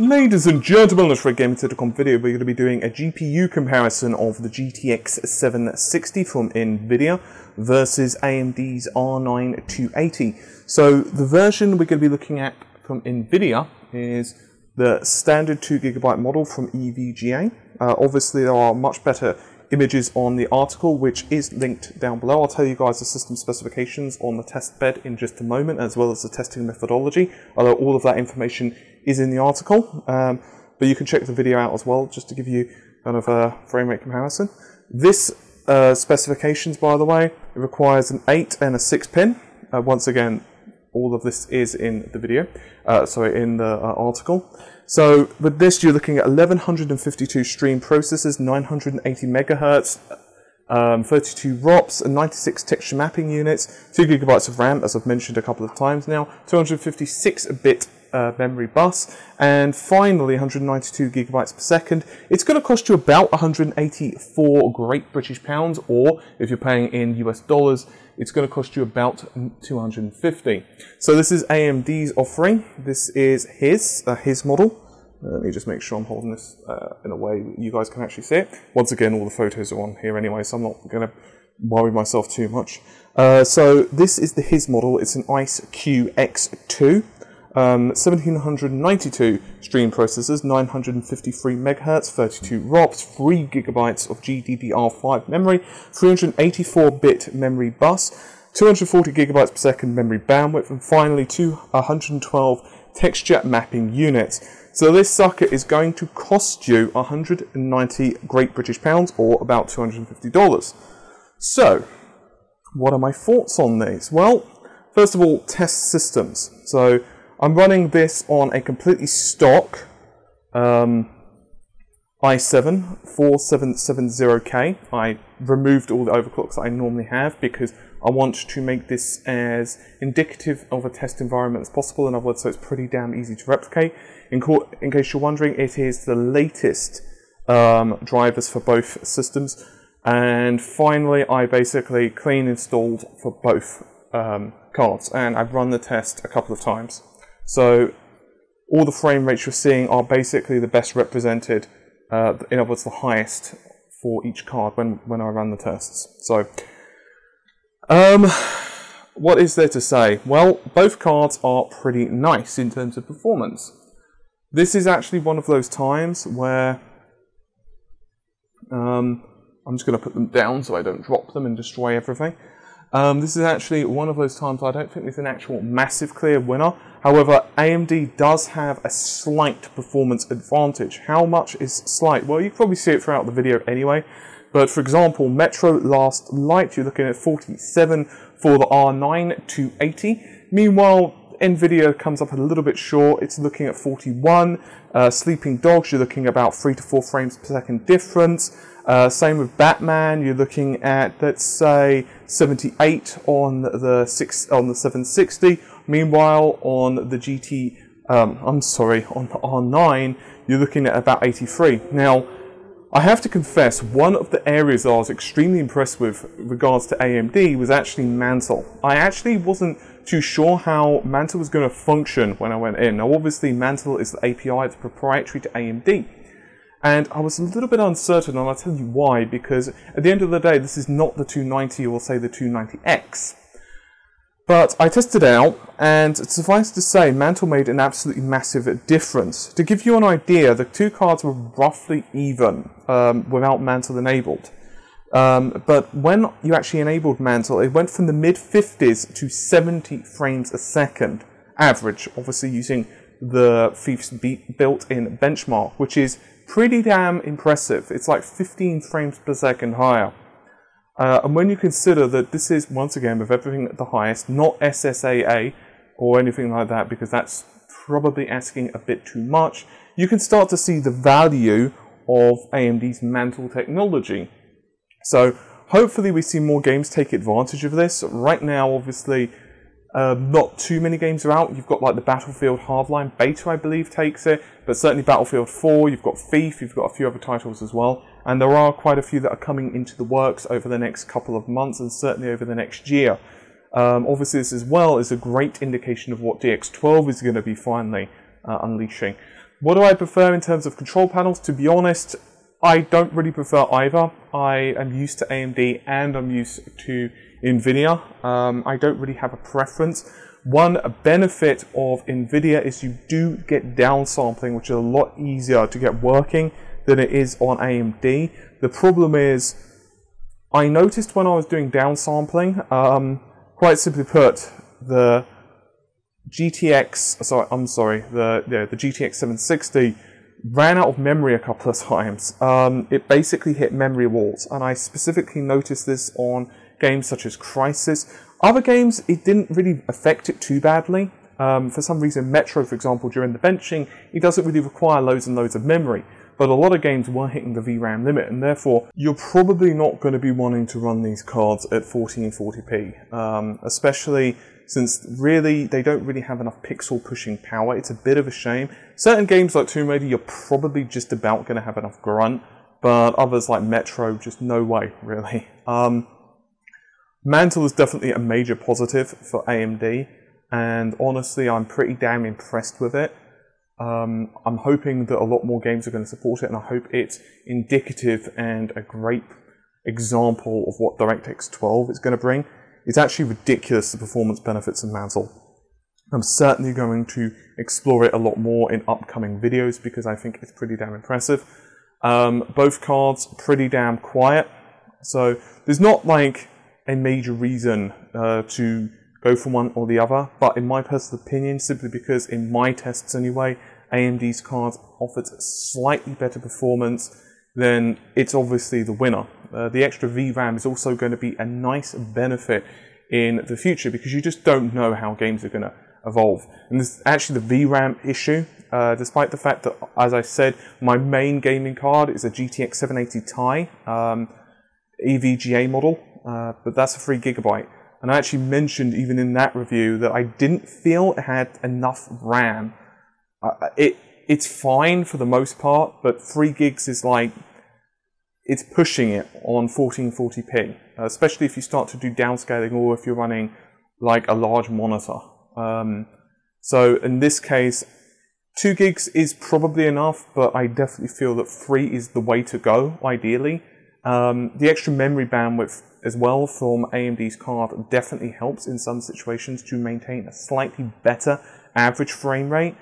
Ladies and gentlemen, let's Red Gaming Telecom video. We're going to be doing a GPU comparison of the GTX 760 from Nvidia versus AMD's R9 280. So the version we're going to be looking at from Nvidia is the standard 2GB model from EVGA. Obviously there are much better images on the article, which is linked down below. I'll tell you guys the system specifications on the test bed in just a moment, as well as the testing methodology, although all of that information is in the article. But you can check the video out as well, just to give you kind of a frame rate comparison. This specifications, by the way, it requires an 8 and a 6 pin. Once again, all of this is in the video, in the article. So with this, you're looking at 1152 stream processors, 980 megahertz, 32 ROPs, and 96 texture mapping units, 2 gigabytes of RAM, as I've mentioned a couple of times now, 256-bit memory bus, and finally 192 gigabytes per second. It's going to cost you about 184 Great British pounds, or if you're paying in US dollars, it's going to cost you about 250. So this is AMD's offering. This is his model. Let me just make sure I'm holding this in a way that you guys can actually see it. Once again, all the photos are on here anyway, so I'm not going to worry myself too much. So this is his model. It's an Ice QX2. 1792 stream processors, 953 megahertz, 32 ROPs, 3 gigabytes of GDDR5 memory, 384-bit memory bus, 240 gigabytes per second memory bandwidth, and finally 112 texture mapping units. So this sucker is going to cost you 190 Great British pounds, or about $250. So, what are my thoughts on these? Well, first of all, test systems. So I'm running this on a completely stock i7 4770K. I removed all the overclocks that I normally have because I want to make this as indicative of a test environment as possible. In other words, so it's pretty damn easy to replicate. In case you're wondering, it is the latest drivers for both systems. And finally, I basically clean installed for both cards, and I've run the test a couple of times. So all the frame rates you're seeing are basically the best represented, in other words, the highest for each card when I run the tests. So, what is there to say? Well, both cards are pretty nice in terms of performance. This is actually one of those times where I'm just going to put them down so I don't drop them and destroy everything. This is actually one of those times I don't think there's an actual massive clear winner. However, AMD does have a slight performance advantage. How much is slight? Well, you can probably see it throughout the video anyway. But for example, Metro Last Light, you're looking at 47 for the R9 280. Meanwhile, Nvidia comes up a little bit short. It's looking at 41. Sleeping Dogs, you're looking at about 3 to 4 frames per second difference. Same with Batman, you're looking at, let's say, 78 on the 760. Meanwhile, on the on the R9, you're looking at about 83. Now, I have to confess, one of the areas I was extremely impressed with regards to AMD was actually Mantle. I actually wasn't too sure how Mantle was going to function when I went in. Now, obviously, Mantle is the API, it's proprietary to AMD. And I was a little bit uncertain, and I'll tell you why, because at the end of the day, this is not the 290 or say the 290X. But I tested it out, and suffice to say, Mantle made an absolutely massive difference. To give you an idea, the two cards were roughly even without Mantle enabled. But when you actually enabled Mantle, it went from the mid-50s to 70 frames a second average, obviously using the Thief's built-in benchmark, which is pretty damn impressive. It's like 15 frames per second higher. And when you consider that this is, once again, with everything at the highest, not SSAA or anything like that, because that's probably asking a bit too much, you can start to see the value of AMD's Mantle technology. So hopefully we see more games take advantage of this. Right now, obviously, not too many games are out. You've got like the Battlefield Hardline beta, I believe, takes it, but certainly Battlefield 4, you've got Thief, you've got a few other titles as well, and there are quite a few that are coming into the works over the next couple of months and certainly over the next year. Obviously, this as well is a great indication of what DX12 is going to be finally unleashing. What do I prefer in terms of control panels? To be honest, I don't really prefer either. I am used to AMD and I'm used to Nvidia. I don't really have a preference. One benefit of Nvidia is you do get downsampling, which is a lot easier to get working than it is on AMD. The problem is, I noticed when I was doing downsampling, quite simply put, the GTX, the GTX 760 ran out of memory a couple of times. It basically hit memory walls, and I specifically noticed this on games such as Crysis. Other games, it didn't really affect it too badly. For some reason, Metro, for example, during the benching, it doesn't really require loads and loads of memory. But a lot of games were hitting the VRAM limit, and therefore, you're probably not going to be wanting to run these cards at 1440p, especially since really they don't really have enough pixel pushing power. It's a bit of a shame. Certain games like Tomb Raider, you're probably just about going to have enough grunt, but others like Metro, just no way, really. Mantle is definitely a major positive for AMD, and honestly, I'm pretty damn impressed with it. I'm hoping that a lot more games are going to support it, and I hope it's indicative and a great example of what DirectX 12 is going to bring. It's actually ridiculous, the performance benefits of Mantle. I'm certainly going to explore it a lot more in upcoming videos because I think it's pretty damn impressive. Both cards pretty damn quiet, so there's not like a major reason to go for one or the other, but in my personal opinion, simply because in my tests anyway, AMD's cards offered slightly better performance, then it's obviously the winner. The extra VRAM is also going to be a nice benefit in the future because you just don't know how games are going to evolve. And this is actually the VRAM issue, despite the fact that, as I said, my main gaming card is a GTX 780 Ti EVGA model, but that's a 3 GB. And I actually mentioned even in that review that I didn't feel it had enough RAM. It's fine for the most part, but 3 gigs is like, it's pushing it on 1440p, especially if you start to do downscaling or if you're running like a large monitor. So in this case, 2 gigs is probably enough, but I definitely feel that 3 is the way to go, ideally. The extra memory bandwidth as well from AMD's card definitely helps in some situations to maintain a slightly better average frame rate,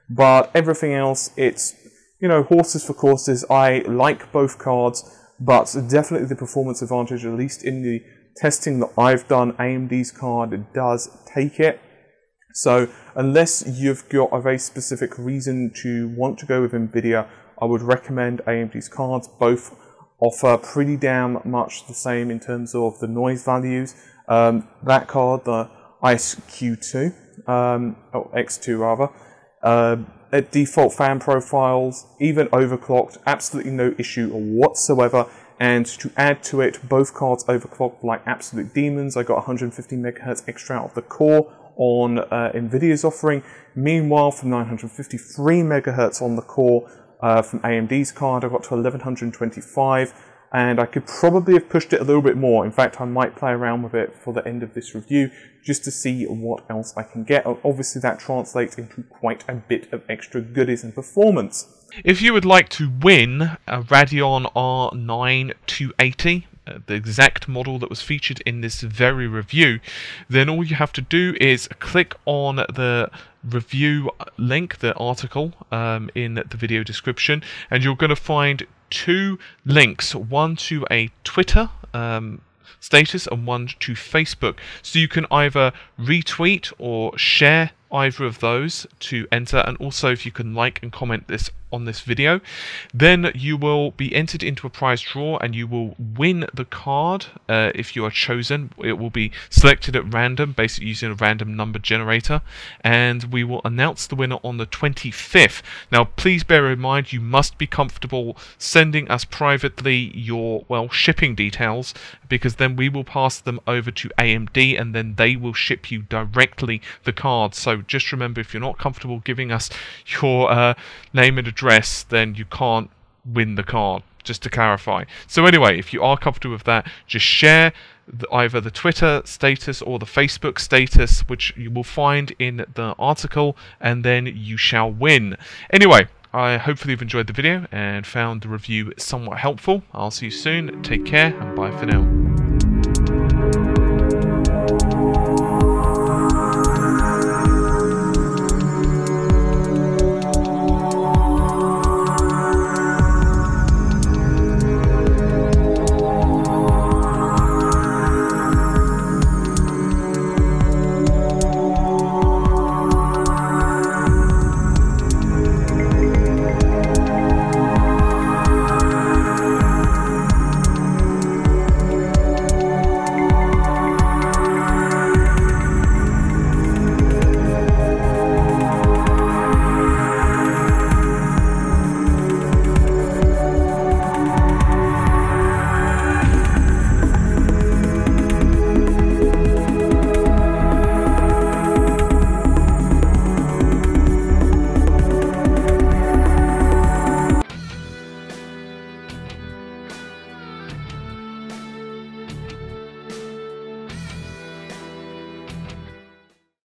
but everything else, it's, you know, horses for courses. I like both cards, but definitely the performance advantage, at least in the testing that I've done, AMD's card does take it. So unless you've got a very specific reason to want to go with Nvidia, I would recommend AMD's cards. Both offer pretty damn much the same in terms of the noise values. That card, the IceQ2, or X2 rather, at default fan profiles, even overclocked, absolutely no issue whatsoever. And to add to it, both cards overclocked like absolute demons. I got 150 MHz extra out of the core on Nvidia's offering. Meanwhile, from 953 MHz on the core from AMD's card, I got to 1125, and I could probably have pushed it a little bit more. In fact, I might play around with it for the end of this review just to see what else I can get. Obviously, that translates into quite a bit of extra goodies and performance. If you would like to win a Radeon R9 280, the exact model that was featured in this very review, then all you have to do is click on the review link, the article in the video description, and you're going to find 2 links, one to a Twitter status and one to Facebook. So you can either retweet or share either of those to enter, and also if you can like and comment this on this video, then you will be entered into a prize draw and you will win the card if you are chosen. It will be selected at random, basically using a random number generator, and we will announce the winner on the 25th. Now please bear in mind, you must be comfortable sending us privately your, well, shipping details, because then we will pass them over to AMD and then they will ship you directly the card. So just remember, if you're not comfortable giving us your name and address, then you can't win the card, just to clarify. So anyway, if you are comfortable with that, just share either the Twitter status or the Facebook status, which you will find in the article, and then you shall win. Anyway, I hopefully you've enjoyed the video and found the review somewhat helpful. I'll see you soon. Take care and bye for now.